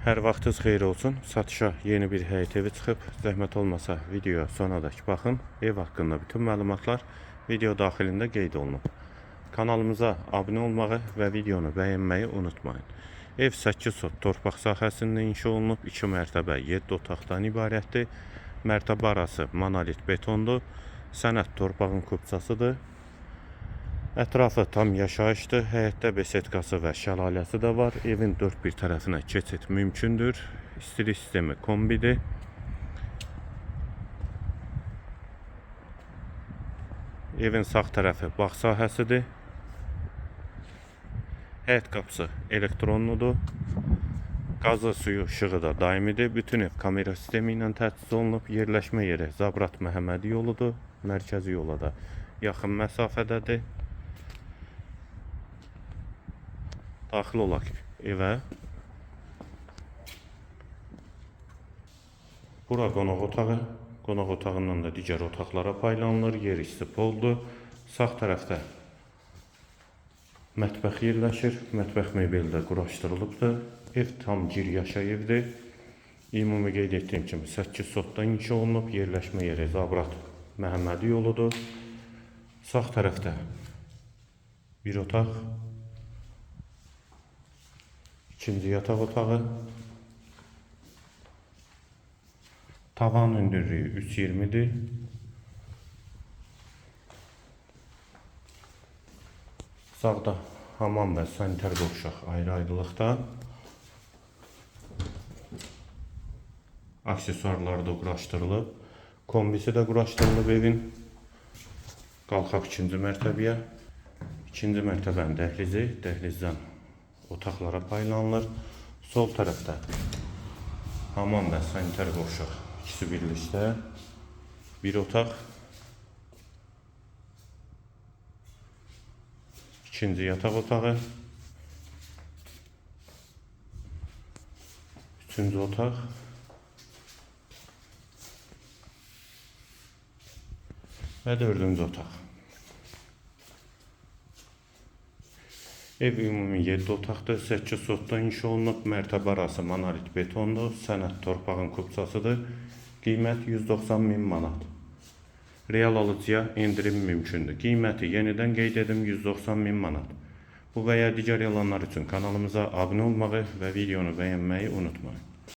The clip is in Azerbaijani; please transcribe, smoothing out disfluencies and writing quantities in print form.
Hər vaxtınız xeyir olsun. Satışa yeni bir həyət evi çıxıb. Zəhmət olmasa videoya sonadək baxın. Ev haqqında bütün məlumatlar video daxilində qeyd olunub. Kanalımıza abunə olmağı və videonu bəyənməyi unutmayın. Ev 8 sot torpaq sahəsində inşa olunub. 2 mərtəbə 7 otaqdan ibarətdir. Mərtəbə arası monolit betondur. Sənət torpağın kupçasıdır. Ətrafı tam yaşayışdır. Həyətdə besetkası və şəlaləsi də var. Evin dörd bir tərəfinə keçid mümkündür. İstilik sistemi kombidir. Evin sağ tərəfi bağ sahəsidir. Həyət qapısı elektronludur. Qazı, suyu, işığı da daimidir. Bütün ev kamera sistemi ilə təchiz olunub. Yerləşmə yeri Zabrat Məhəmmədi yoludur. Mərkəzi yola da yaxın məsafədədir. Daxil olaq evə. Bura qonaq otağı. Qonaq otağından da digər otaqlara paylanılır. Yer isti poldur. Sağ tərəfdə mətbəx yerləşir. Mətbəx mebeli də quraşdırılıbdır. Ev tam giryaşa evdir. Ümumi qeyd etdiyim kimi 8 sotda inşa olunub. Yerləşmə yeri Zabrat Məhəmmədi yoludur. Sağ tərəfdə bir otaq. İkinci yataq otağı. Tavan hündürlüyü 3.20'dir. Sağda hamam və sanitar qovşaq ayrı-ayrılıqda. Aksesuarları da quraşdırılıb. Kombisi də quraşdırılıb evin. Qalxaq ikinci mərtəbəyə. İkinci mərtəbənin dəhlizi. Dəhlizdən otaqlara paylanılır. Sol tərəfdə hamam və sanitar qovşaq ikisi birlikdə. Bir otaq. İkinci yataq otağı. Üçüncü otaq. Və dördüncü otaq. Ev ümumi 7 otaqdır. 8 sotda inşa olunub. Mərtəbə arası monolit betondur. Sənət torpağın kupçasıdır. Qiymət 190.000 manat. Real alıcıya endirim mümkündür. Qiyməti yenidən qeyd edim 190.000 manat. Bu və ya digər yalanlar üçün kanalımıza abunə olmağı və videonu bəyənməyi unutmayın.